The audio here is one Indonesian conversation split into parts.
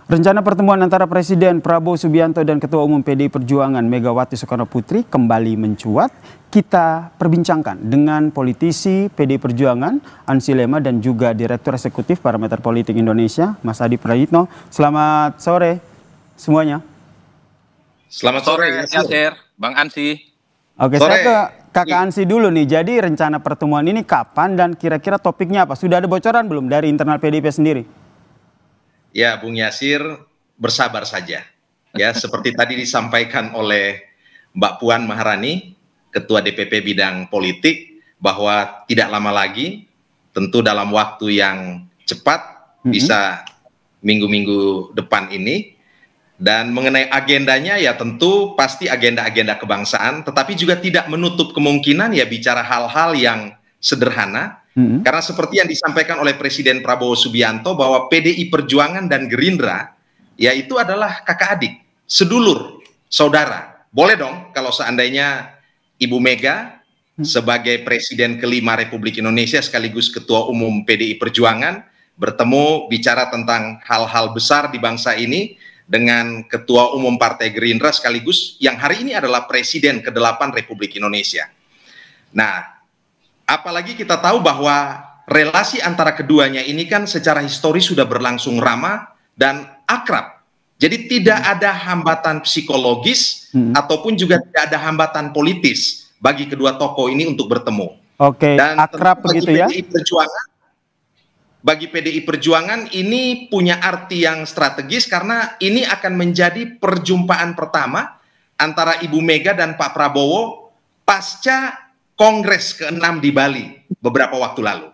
Rencana pertemuan antara Presiden Prabowo Subianto dan Ketua Umum PDI Perjuangan Megawati Soekarnoputri kembali mencuat. Kita perbincangkan dengan politisi PDI Perjuangan Ansi Lema dan juga Direktur Eksekutif Parameter Politik Indonesia Mas Adi Prayitno. Selamat sore semuanya. Selamat sore Yasir, Bang Ansi. Oke, saya ke Kakak Ansi dulu nih. Jadi rencana pertemuan ini kapan dan kira-kira topiknya apa? Sudah ada bocoran belum dari internal PDIP sendiri? Ya, Bung Yasir, bersabar saja. Ya, seperti tadi disampaikan oleh Mbak Puan Maharani, Ketua DPP Bidang Politik, bahwa tidak lama lagi, tentu dalam waktu yang cepat, bisa minggu-minggu depan ini. Dan mengenai agendanya ya tentu pasti agenda-agenda kebangsaan, tetapi juga tidak menutup kemungkinan ya bicara hal-hal yang sederhana. Karena seperti yang disampaikan oleh Presiden Prabowo Subianto bahwa PDI Perjuangan dan Gerindra ya itu adalah kakak adik, sedulur, saudara. Boleh dong kalau seandainya Ibu Mega sebagai Presiden kelima Republik Indonesia sekaligus Ketua Umum PDI Perjuangan bertemu bicara tentang hal-hal besar di bangsa ini dengan Ketua Umum Partai Gerindra sekaligus yang hari ini adalah Presiden ke-8 Republik Indonesia. Nah, apalagi kita tahu bahwa relasi antara keduanya ini kan secara historis sudah berlangsung ramah dan akrab. Jadi tidak ada hambatan psikologis ataupun juga tidak ada hambatan politis bagi kedua tokoh ini untuk bertemu. Oke, dan akrab begitu ya. Bagi PDI Perjuangan ini punya arti yang strategis karena ini akan menjadi perjumpaan pertama antara Ibu Mega dan Pak Prabowo pasca Kongres ke-6 di Bali beberapa waktu lalu.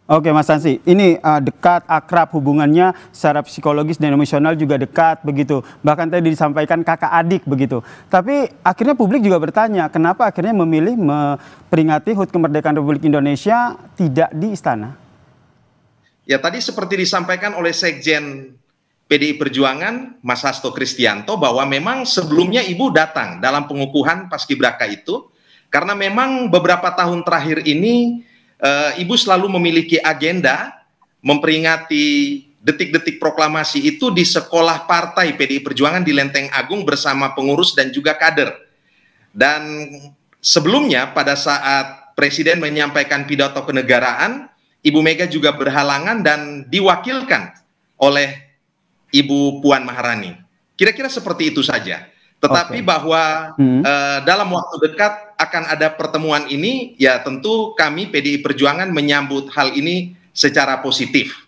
Oke Mas Ansi, ini dekat, akrab hubungannya secara psikologis dan emosional juga dekat begitu. Bahkan tadi disampaikan kakak adik begitu. Tapi akhirnya publik juga bertanya, kenapa akhirnya memilih memperingati HUT kemerdekaan Republik Indonesia tidak di istana? Ya tadi seperti disampaikan oleh Sekjen PDI Perjuangan Mas Hasto Kristianto bahwa memang sebelumnya Ibu datang dalam pengukuhan Paskibraka itu karena memang beberapa tahun terakhir ini Ibu selalu memiliki agenda memperingati detik-detik proklamasi itu di sekolah partai PDI Perjuangan di Lenteng Agung bersama pengurus dan juga kader. Dan sebelumnya pada saat Presiden menyampaikan pidato kenegaraan, Ibu Mega juga berhalangan dan diwakilkan oleh Ibu Puan Maharani. Kira-kira seperti itu saja. Tetapi bahwa dalam waktu dekat akan ada pertemuan ini, ya tentu kami PDI Perjuangan menyambut hal ini secara positif.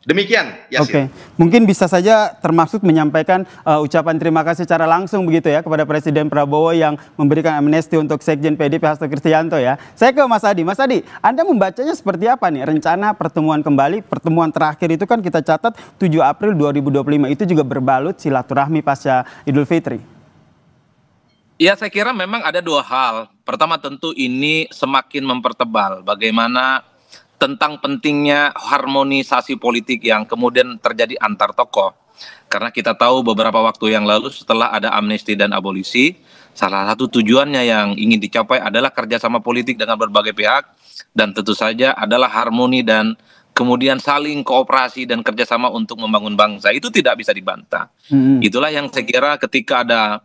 Demikian, Yasir. Mungkin bisa saja termaksud menyampaikan ucapan terima kasih secara langsung begitu ya kepada Presiden Prabowo yang memberikan amnesti untuk Sekjen PDIP Hasto Kristianto ya. Saya ke Mas Adi. Mas Adi, Anda membacanya seperti apa nih rencana pertemuan kembali? Pertemuan terakhir itu kan kita catat 7 April 2025 itu juga berbalut silaturahmi pasca Idul Fitri. Ya, saya kira memang ada dua hal. Pertama tentu ini semakin mempertebal bagaimana tentang pentingnya harmonisasi politik yang kemudian terjadi antar tokoh. Karena kita tahu beberapa waktu yang lalu setelah ada amnesti dan abolisi, salah satu tujuannya yang ingin dicapai adalah kerjasama politik dengan berbagai pihak, dan tentu saja adalah harmoni dan kemudian saling kooperasi dan kerjasama untuk membangun bangsa. Itu tidak bisa dibantah. Itulah yang saya kira ketika ada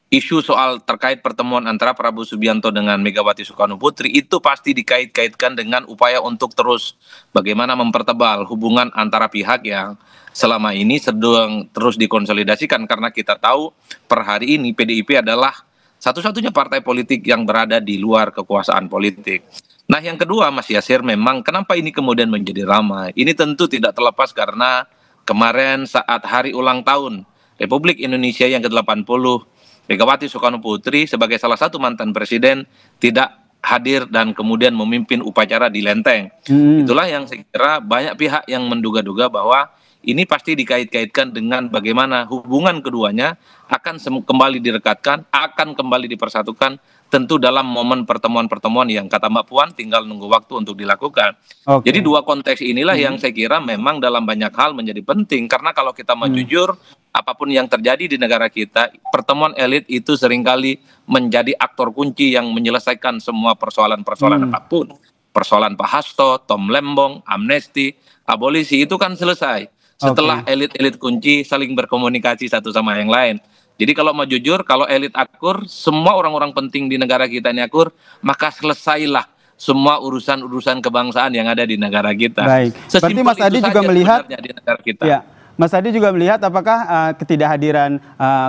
isu soal terkait pertemuan antara Prabowo Subianto dengan Megawati Soekarnoputri itu pasti dikait-kaitkan dengan upaya untuk terus bagaimana mempertebal hubungan antara pihak yang selama ini sedang terus dikonsolidasikan, karena kita tahu per hari ini PDIP adalah satu-satunya partai politik yang berada di luar kekuasaan politik. Nah yang kedua Mas Yasir, memang kenapa ini kemudian menjadi ramai? Ini tentu tidak terlepas karena kemarin saat hari ulang tahun Republik Indonesia yang ke-80, Megawati Soekarnoputri sebagai salah satu mantan presiden tidak hadir dan kemudian memimpin upacara di Lenteng. Itulah yang saya kira banyak pihak yang menduga-duga bahwa ini pasti dikait-kaitkan dengan bagaimana hubungan keduanya akan kembali direkatkan, akan kembali dipersatukan, tentu dalam momen pertemuan-pertemuan yang kata Mbak Puan tinggal nunggu waktu untuk dilakukan. Jadi dua konteks inilah yang saya kira memang dalam banyak hal menjadi penting, karena kalau kita mau jujur, apapun yang terjadi di negara kita, pertemuan elit itu seringkali menjadi aktor kunci yang menyelesaikan semua persoalan-persoalan apapun. Persoalan Pak Hasto, Tom Lembong, amnesti, abolisi itu kan selesai. setelah elit-elit kunci saling berkomunikasi satu sama yang lain. Jadi kalau mau jujur, kalau elit akur, semua orang-orang penting di negara kita ini akur, maka selesailah semua urusan-urusan kebangsaan yang ada di negara kita. Baik. Berarti Mas Adi juga melihat di negara kita. Ya, Mas Adi juga melihat apakah ketidakhadiran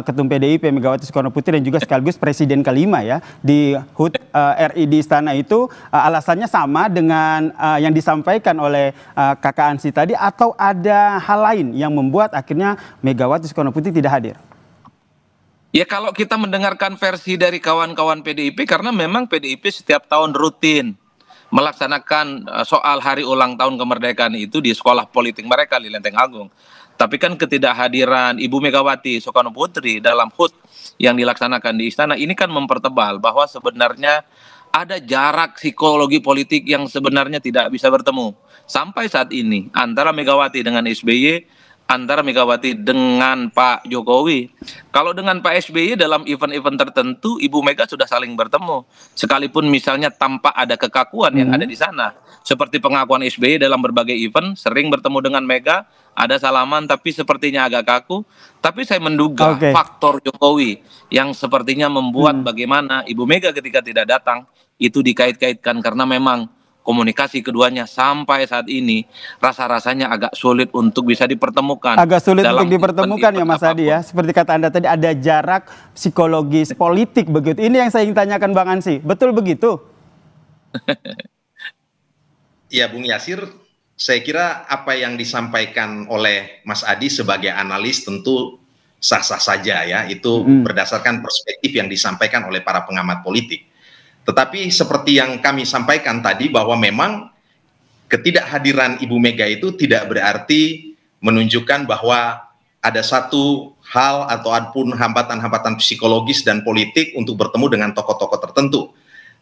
Ketum PDIP Megawati Soekarno Putri dan juga sekaligus Presiden kelima ya di HUT RI di Istana itu alasannya sama dengan yang disampaikan oleh Kakak Ansy tadi, atau ada hal lain yang membuat akhirnya Megawati Soekarno Putri tidak hadir? Ya kalau kita mendengarkan versi dari kawan-kawan PDIP, karena memang PDIP setiap tahun rutin melaksanakan soal hari ulang tahun kemerdekaan itu di sekolah politik mereka di Lenteng Agung. Tapi kan ketidakhadiran Ibu Megawati Soekarno Putri dalam HUT yang dilaksanakan di Istana ini kan mempertebal bahwa sebenarnya ada jarak psikologi politik yang sebenarnya tidak bisa bertemu. Sampai saat ini antara Megawati dengan SBY, antara Megawati dengan Pak Jokowi. Kalau dengan Pak SBY dalam event-event tertentu, Ibu Mega sudah saling bertemu. Sekalipun misalnya tanpa ada kekakuan yang ada di sana. Seperti pengakuan SBY dalam berbagai event, sering bertemu dengan Mega, ada salaman tapi sepertinya agak kaku. Tapi saya menduga faktor Jokowi yang sepertinya membuat bagaimana Ibu Mega ketika tidak datang, itu dikait-kaitkan karena memang komunikasi keduanya sampai saat ini rasa-rasanya agak sulit untuk bisa dipertemukan. Agak sulit untuk dipertemukan ya Mas Adi ya. Seperti kata Anda tadi, ada jarak psikologis politik begitu. Ini yang saya ingin tanyakan Bang Ansy. Betul begitu? Ya Bung Yasir, saya kira apa yang disampaikan oleh Mas Adi sebagai analis tentu sah-sah saja ya. Itu berdasarkan perspektif yang disampaikan oleh para pengamat politik. Tetapi seperti yang kami sampaikan tadi, bahwa memang ketidakhadiran Ibu Mega itu tidak berarti menunjukkan bahwa ada satu hal ataupun hambatan-hambatan psikologis dan politik untuk bertemu dengan tokoh-tokoh tertentu.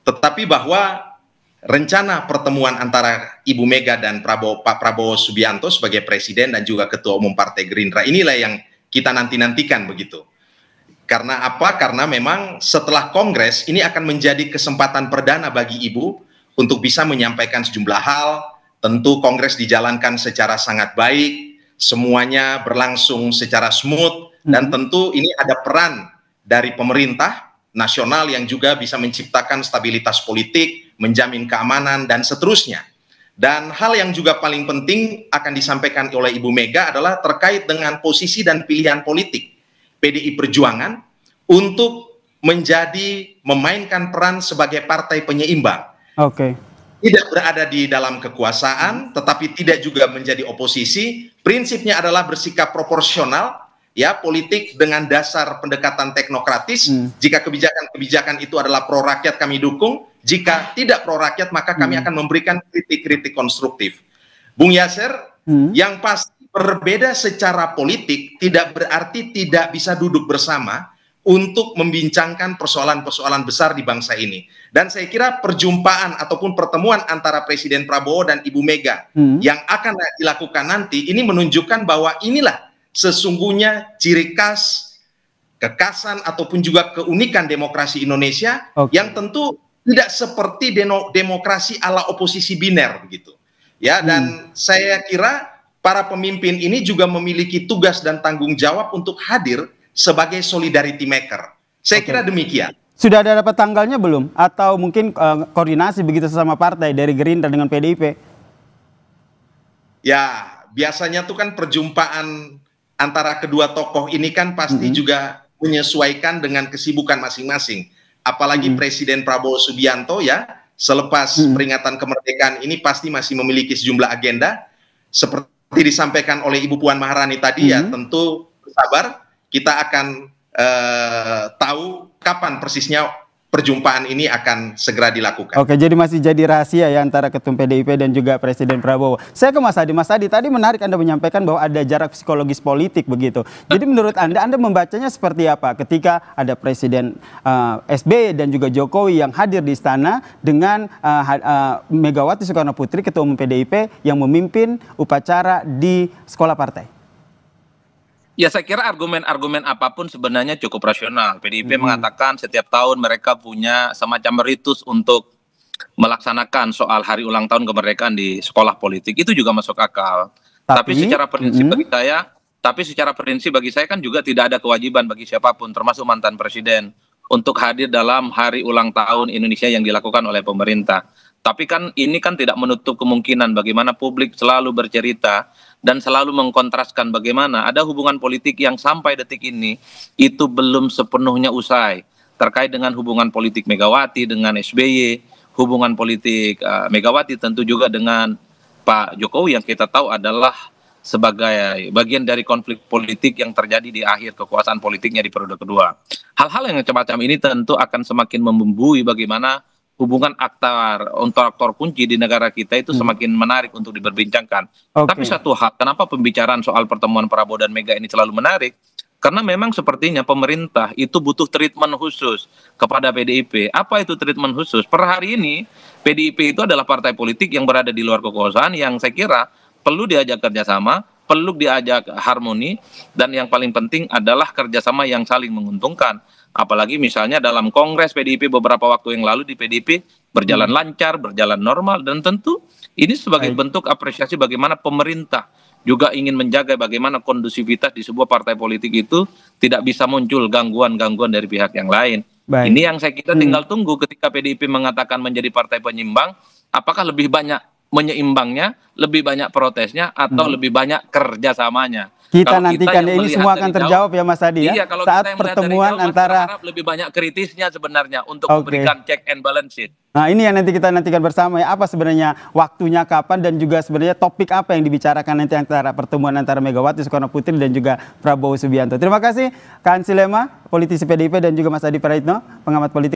Tetapi bahwa rencana pertemuan antara Ibu Mega dan Pak Prabowo Subianto sebagai Presiden dan juga Ketua Umum Partai Gerindra, inilah yang kita nanti-nantikan begitu. Karena apa? Karena memang setelah Kongres ini akan menjadi kesempatan perdana bagi Ibu untuk bisa menyampaikan sejumlah hal. Tentu Kongres dijalankan secara sangat baik, semuanya berlangsung secara smooth, dan tentu ini ada peran dari pemerintah nasional yang juga bisa menciptakan stabilitas politik, menjamin keamanan, dan seterusnya. Dan hal yang juga paling penting akan disampaikan oleh Ibu Mega adalah terkait dengan posisi dan pilihan politik PDI Perjuangan untuk memainkan peran sebagai partai penyeimbang. Tidak berada di dalam kekuasaan, tetapi tidak juga menjadi oposisi. Prinsipnya adalah bersikap proporsional, ya, politik dengan dasar pendekatan teknokratis. Jika kebijakan-kebijakan itu adalah pro rakyat, kami dukung. Jika tidak pro rakyat, maka kami akan memberikan kritik-kritik konstruktif. Bung Yasir, yang pasti berbeda secara politik tidak berarti tidak bisa duduk bersama untuk membincangkan persoalan-persoalan besar di bangsa ini. Dan saya kira perjumpaan ataupun pertemuan antara Presiden Prabowo dan Ibu Mega yang akan dilakukan nanti ini menunjukkan bahwa inilah sesungguhnya ciri khas, kekhasan ataupun juga keunikan demokrasi Indonesia yang tentu tidak seperti demokrasi ala oposisi biner begitu. Ya, dan saya kira para pemimpin ini juga memiliki tugas dan tanggung jawab untuk hadir sebagai solidarity maker. Saya kira demikian. Sudah ada dapat tanggalnya belum? Atau mungkin koordinasi begitu sesama partai dari Gerindra dengan PDIP? Ya, biasanya tuh kan perjumpaan antara kedua tokoh ini kan pasti juga menyesuaikan dengan kesibukan masing-masing. Apalagi Presiden Prabowo Subianto ya, selepas peringatan kemerdekaan ini pasti masih memiliki sejumlah agenda. Seperti disampaikan oleh Ibu Puan Maharani tadi ya, tentu sabar, kita akan tahu kapan persisnya perjumpaan ini akan segera dilakukan. Oke, jadi masih jadi rahasia ya antara Ketum PDIP dan juga Presiden Prabowo. Saya ke Mas Adi. Mas Adi, tadi menarik Anda menyampaikan bahwa ada jarak psikologis politik begitu. Jadi menurut Anda membacanya seperti apa ketika ada Presiden SBY dan juga Jokowi yang hadir di istana dengan Megawati Soekarno Putri, Ketua Umum PDIP, yang memimpin upacara di sekolah partai? Ya, saya kira argumen-argumen apapun sebenarnya cukup rasional. PDIP mengatakan setiap tahun mereka punya semacam ritus untuk melaksanakan soal hari ulang tahun kemerdekaan di sekolah politik. Itu juga masuk akal. Tapi secara prinsip bagi saya kan juga tidak ada kewajiban bagi siapapun, termasuk mantan presiden, untuk hadir dalam hari ulang tahun Indonesia yang dilakukan oleh pemerintah. Tapi kan ini kan tidak menutup kemungkinan bagaimana publik selalu bercerita dan selalu mengkontraskan bagaimana ada hubungan politik yang sampai detik ini itu belum sepenuhnya usai. Terkait dengan hubungan politik Megawati dengan SBY, hubungan politik Megawati tentu juga dengan Pak Jokowi yang kita tahu adalah sebagai bagian dari konflik politik yang terjadi di akhir kekuasaan politiknya di periode kedua. Hal-hal yang semacam ini tentu akan semakin membumbui bagaimana hubungan aktor kunci di negara kita itu semakin menarik untuk diperbincangkan. Tapi satu hal, kenapa pembicaraan soal pertemuan Prabowo dan Mega ini selalu menarik? Karena memang sepertinya pemerintah itu butuh treatment khusus kepada PDIP. Apa itu treatment khusus? Per hari ini PDIP itu adalah partai politik yang berada di luar kekuasaan yang saya kira perlu diajak kerjasama, perlu diajak harmoni, dan yang paling penting adalah kerjasama yang saling menguntungkan. Apalagi misalnya dalam Kongres PDIP beberapa waktu yang lalu di PDIP berjalan lancar, berjalan normal, dan tentu ini sebagai bentuk apresiasi bagaimana pemerintah juga ingin menjaga bagaimana kondusivitas di sebuah partai politik itu tidak bisa muncul gangguan-gangguan dari pihak yang lain. Ini yang saya kira tinggal tunggu ketika PDIP mengatakan menjadi partai penyimbang, apakah lebih banyak menyeimbangnya, lebih banyak protesnya, atau lebih banyak kerjasamanya. Kita nantikan ini semua akan terjawab ya Mas Adi ya. Iya, kalau saat kita pertemuan antara lebih banyak kritisnya sebenarnya untuk memberikan check and balance it. Nah ini yang nanti kita nantikan bersama ya, apa sebenarnya waktunya kapan dan juga sebenarnya topik apa yang dibicarakan nanti antara pertemuan antara Megawati Soekarno Putri dan juga Prabowo Subianto. Terima kasih Kak Hansi Lema, politisi PDIP, dan juga Mas Adi Praitno, pengamat politik.